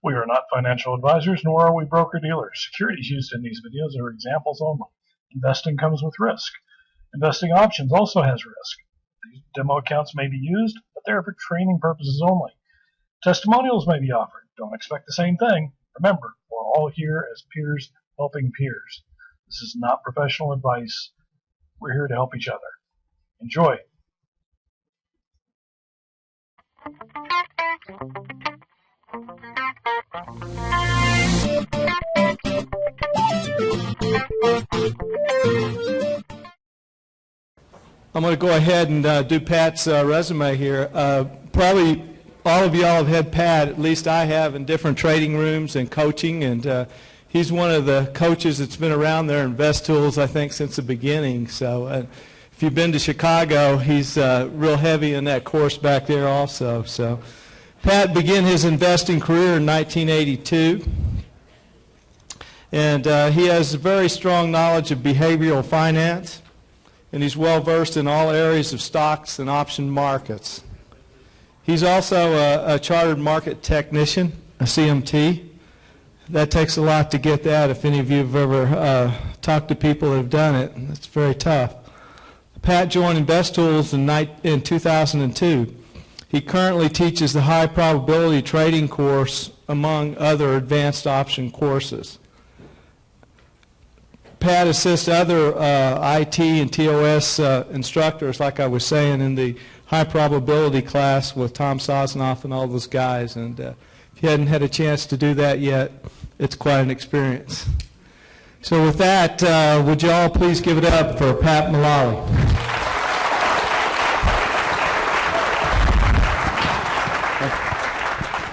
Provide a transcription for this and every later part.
We are not financial advisors, nor are we broker-dealers. Securities used in these videos are examples only. Investing comes with risk. Investing options also has risk. These demo accounts may be used, but they are for training purposes only. Testimonials may be offered. Don't expect the same thing. Remember, we're all here as peers helping peers. This is not professional advice. We're here to help each other. Enjoy. I'm going to go ahead and do Pat's resume here. Probably all of y'all have had Pat, at least I have, in different trading rooms and coaching, and he's one of the coaches that's been around there in Invest Tools, I think, since the beginning. So if you've been to Chicago, he's real heavy in that course back there also. So Pat began his investing career in 1982, and he has a very strong knowledge of behavioral finance, and he's well versed in all areas of stocks and option markets. He's also a chartered market technician, a CMT. That takes a lot to get that. If any of you have ever talked to people that have done it, it's very tough. Pat joined Invest Tools in 2002. He currently teaches the high probability trading course among other advanced option courses. Pat assists other IT and TOS instructors, like I was saying, in the high probability class with Tom Sosnoff and all those guys. And if you hadn't had a chance to do that yet, it's quite an experience. So with that, would you all please give it up for Pat Mullaly.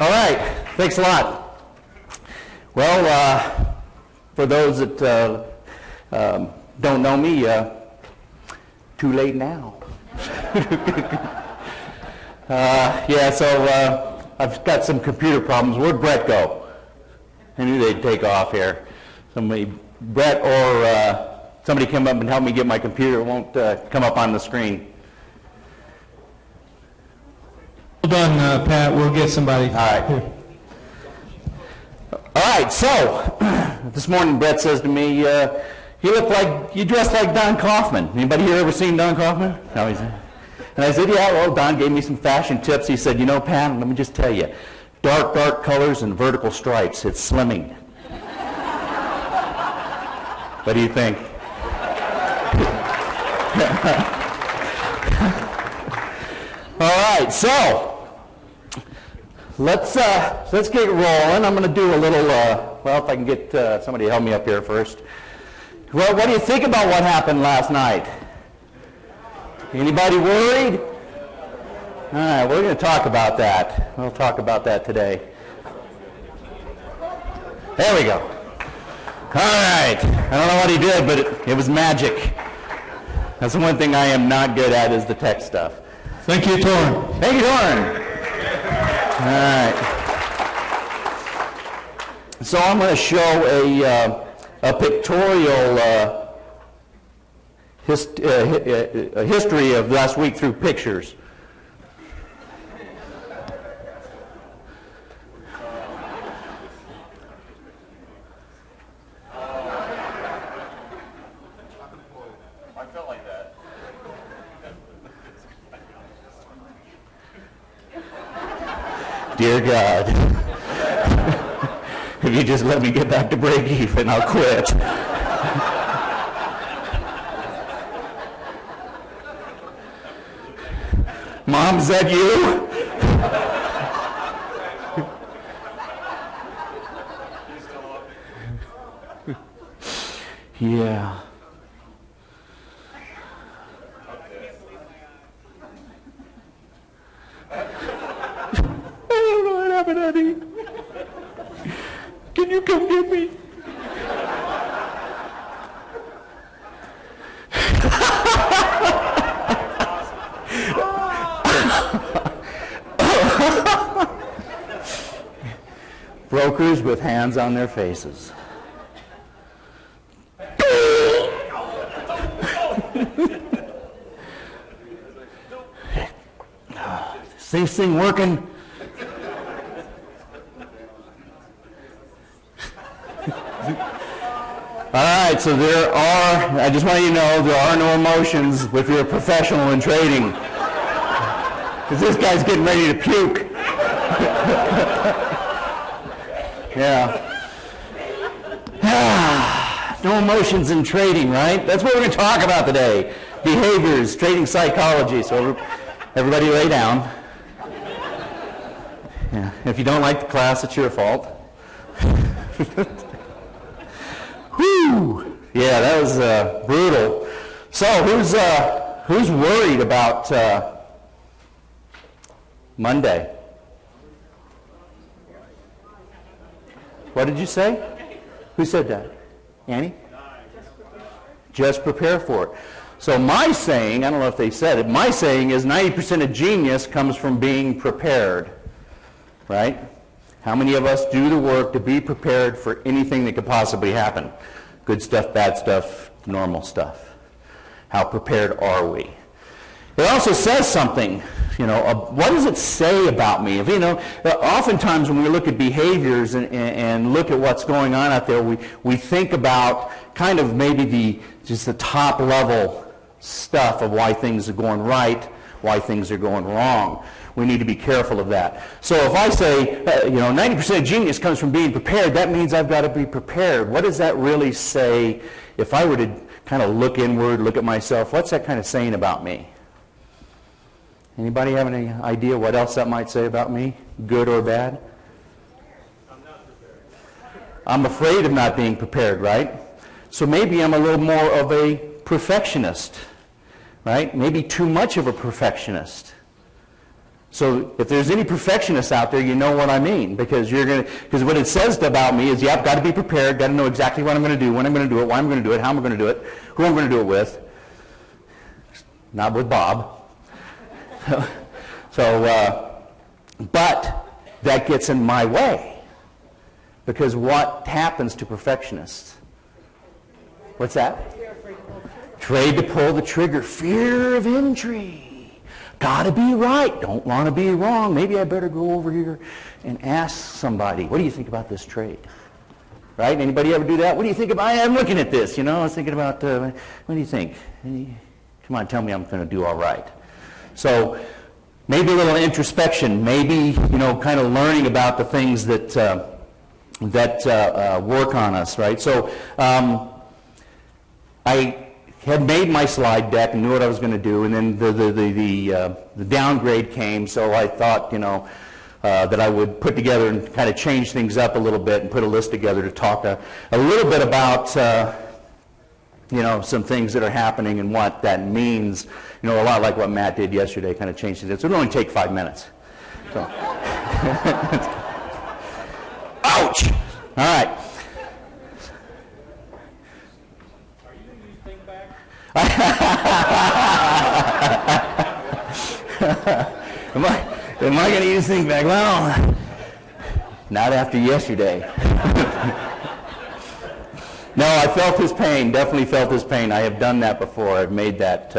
All right, thanks a lot. Well, for those that don't know me, too late now. I've got some computer problems. Where'd Brett go? I knew they'd take off here. Brett or somebody come up and help me get my computer. It won't come up on the screen. Well done, Pat. We'll get somebody. All right. Here. All right, so this morning Brett says to me, you dressed like Don Kaufman. Anybody here ever seen Don Kaufman? No, and I said, yeah, well, Don gave me some fashion tips. He said, you know, Pat, let me just tell you, dark colors and vertical stripes, it's slimming. What do you think? All right, so let's get rolling. I'm going to do a little, well, if I can get somebody to help me up here first. Well, what do you think about what happened last night? Anybody worried? All right, we're going to talk about that. We'll talk about that today. There we go. All right. I don't know what he did, but it was magic. That's the one thing I am not good at is the tech stuff. Thank you, Torrin. Thank you, Torrin. All right. So I'm going to show a pictorial history of last week through pictures. I felt like that. Dear God, if you just let me get back to break even, I'll quit. Mom, is that you? Yeah. I don't know what happened, Eddie. Can you come get me? Brokers with hands on their faces. Is this thing working? All right, so I just want you to know, there are no emotions if you're a professional in trading. Because this guy's getting ready to puke. Yeah. No emotions in trading, right? That's what we're going to talk about today. Behaviors, trading psychology. So everybody lay down. Yeah. If you don't like the class, it's your fault. Whew. Yeah, that was brutal. So who's worried about Monday? What did you say? Who said that? Annie? Just prepare for it. So my saying, I don't know if they said it, my saying is 90% of genius comes from being prepared. Right? How many of us do the work to be prepared for anything that could possibly happen? Good stuff, bad stuff, normal stuff. How prepared are we? It also says something, what does it say about me? Oftentimes when we look at behaviors and look at what's going on out there, we think about kind of maybe just the top level stuff of why things are going right, why things are going wrong. We need to be careful of that. So if I say, 90% of genius comes from being prepared, that means I've got to be prepared. What does that really say? If I were to kind of look inward, look at myself, what's that kind of saying about me? Anybody have any idea what else that might say about me, good or bad? I'm not prepared. I'm afraid of not being prepared, right? So maybe I'm a little more of a perfectionist, right? Maybe too much of a perfectionist. So if there's any perfectionists out there, you know what I mean, because what it says about me is, I've got to be prepared, got to know exactly what I'm going to do, when I'm going to do it, why I'm going to do it, how I'm going to do it, who I'm going to do it with. Not with Bob. But that gets in my way, because what happens to perfectionists? What's that? Afraid to pull the trigger. Fear of injury. Got to be right. Don't want to be wrong. Maybe I better go over here and ask somebody, what do you think about this trade? Right? Anybody ever do that? What do you think about? I'm looking at this, I was thinking about, what do you think? Come on, tell me I'm going to do all right. So maybe a little introspection, maybe, kind of learning about the things that work on us, right? So I had made my slide deck and knew what I was going to do, and then the downgrade came, so I thought, that I would put together and kind of change things up a little bit and put a list together to talk a little bit about, some things that are happening and what that means. A lot like what Matt did yesterday, kind of changed it. So it'll only take 5 minutes. So. Ouch! All right. Am I going to use think back? Well, not after yesterday. No, I felt his pain, definitely felt his pain. I have done that before. I've made that,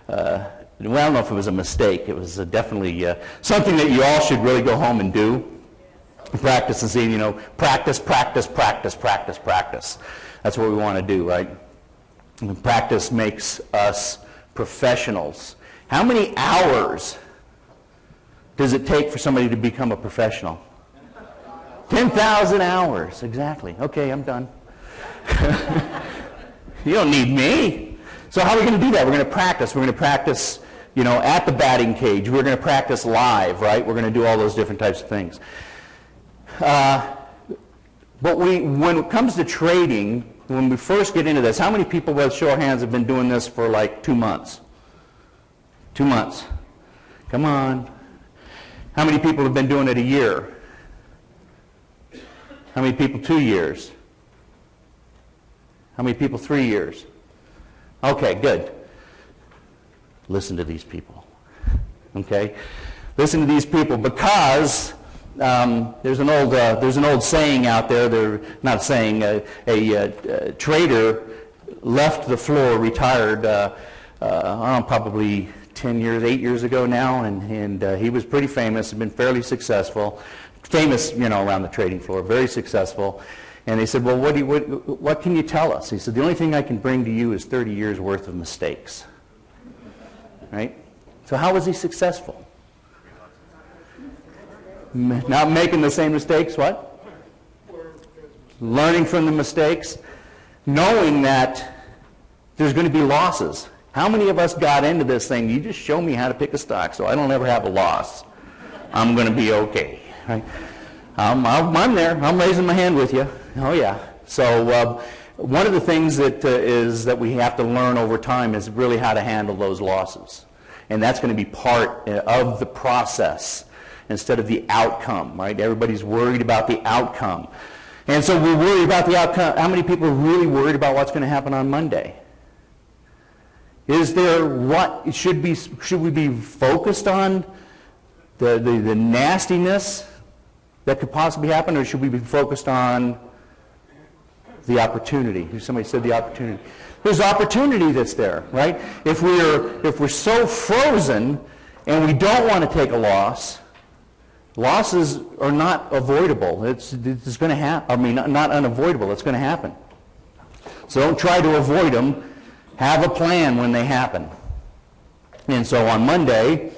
I don't know if it was a mistake. It was definitely something that you all should really go home and do. Practice and see, practice, practice, practice, practice, practice. That's what we want to do, right? And practice makes us professionals. How many hours does it take for somebody to become a professional? 10,000 hours, exactly. Okay, I'm done. You don't need me. So how are we going to do that? We're going to practice. We're going to practice, at the batting cage. We're going to practice live, right? We're going to do all those different types of things. But when it comes to trading, when we first get into this, how many people, by show of hands, have been doing this for like 2 months? 2 months. Come on. How many people have been doing it a year? How many people 2 years? How many people 3 years? Okay, good. Listen to these people. Okay? Listen to these people, because there's an old saying out there. Not a saying. A trader left the floor, retired. Probably 10 years, 8 years ago now, and he was pretty famous. Had been fairly successful. Famous, around the trading floor. Very successful. And they said, well, what can you tell us? He said, the only thing I can bring to you is 30 years worth of mistakes. Right? So how was he successful? Not making the same mistakes, what? Learning from the mistakes, knowing that there's going to be losses. How many of us got into this thing? You just show me how to pick a stock so I don't ever have a loss. I'm going to be okay. Right? I'm there. I'm raising my hand with you. Oh, yeah. So one of the things that we have to learn over time is really how to handle those losses. And that's going to be part of the process instead of the outcome, right? Everybody's worried about the outcome. And so we're worried about the outcome. How many people are really worried about what's going to happen on Monday? Is there what should we be focused on the nastiness that could possibly happen, or should we be focused on the opportunity? Somebody said the opportunity. There's opportunity that's there, right? If we're so frozen and we don't want to take a loss, losses are not avoidable. It's going to happen. I mean, not unavoidable. It's going to happen. So don't try to avoid them. Have a plan when they happen. And so on Monday,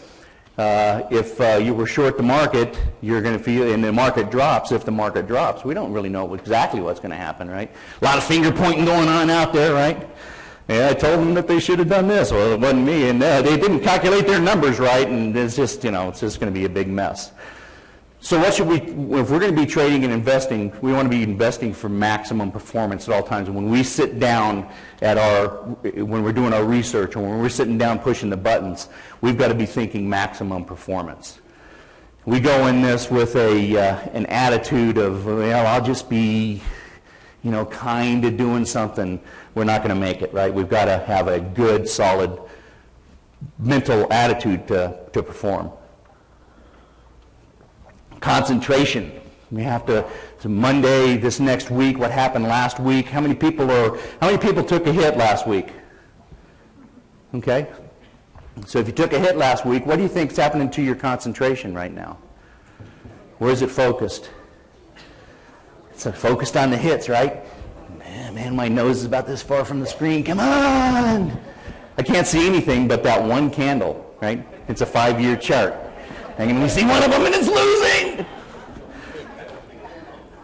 if you were short the market, you're going to feel, and the market drops. If the market drops, we don't really know exactly what's going to happen, right? A lot of finger pointing going on out there, right? Yeah, I told them that they should have done this. Well, it wasn't me, and they didn't calculate their numbers right, and it's just, it's just going to be a big mess. So what should if we're going to be trading and investing, we want to be investing for maximum performance at all times. When we sit down when we're doing our research, or when we're sitting down pushing the buttons, we've got to be thinking maximum performance. We go in this with an attitude of, well, I'll just be, kind of doing something. We're not going to make it, right? We've got to have a good, solid mental attitude to perform. Concentration. We have to Monday, this next week, what happened last week. How many people took a hit last week? Okay? So if you took a hit last week, what do you think is happening to your concentration right now? Where is it focused? It's focused on the hits, right? Man, my nose is about this far from the screen. Come on! I can't see anything but that one candle, right? It's a 5-year chart. And we see one of them and it's losing.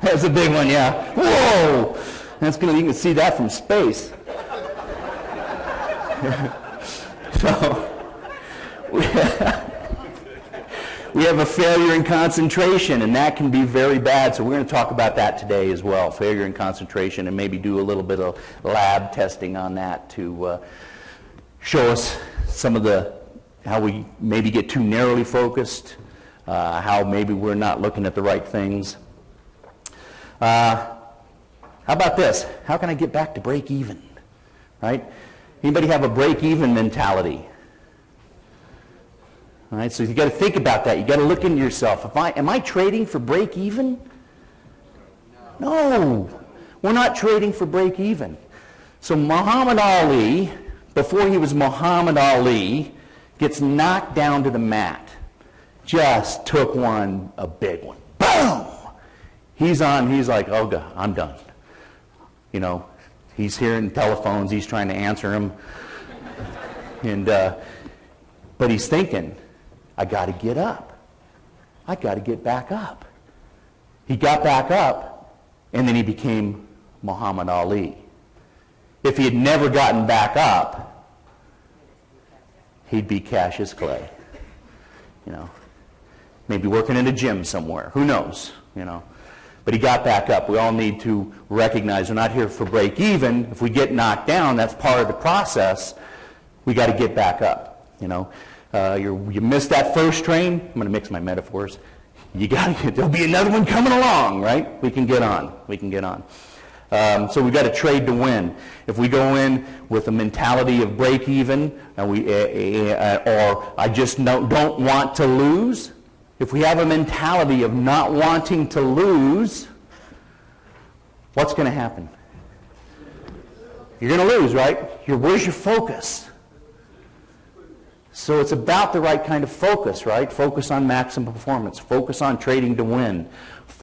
That's a big one, yeah. Whoa! You can see that from space. So we have a failure in concentration, and that can be very bad. So we're going to talk about that today as well, failure in concentration, and maybe do a little bit of lab testing on that to show us some of how we maybe get too narrowly focused, how maybe we're not looking at the right things. How about this? How can I get back to break even? Right? Anybody have a break even mentality? All right, so you got to think about that. You got to look into yourself. Am I trading for break even? No, we're not trading for break even. So Muhammad Ali, before he was Muhammad Ali, gets knocked down to the mat. Just took a big one. Boom! He's like, oh God, I'm done. He's hearing telephones, he's trying to answer them. But he's thinking, I got to get up. I got to get back up. He got back up, and then he became Muhammad Ali. If he had never gotten back up, he'd be Cassius Clay. Maybe working in a gym somewhere. Who knows? But he got back up. We all need to recognize we're not here for break even. If we get knocked down, that's part of the process. We got to get back up. You missed that first train. I'm going to mix my metaphors. There'll be another one coming along, right? We can get on. So we've got to trade to win. If we go in with a mentality of break even, or I just don't want to lose, if we have a mentality of not wanting to lose, what's going to happen? You're going to lose, right? Where's your focus? So it's about the right kind of focus, right? Focus on maximum performance. Focus on trading to win.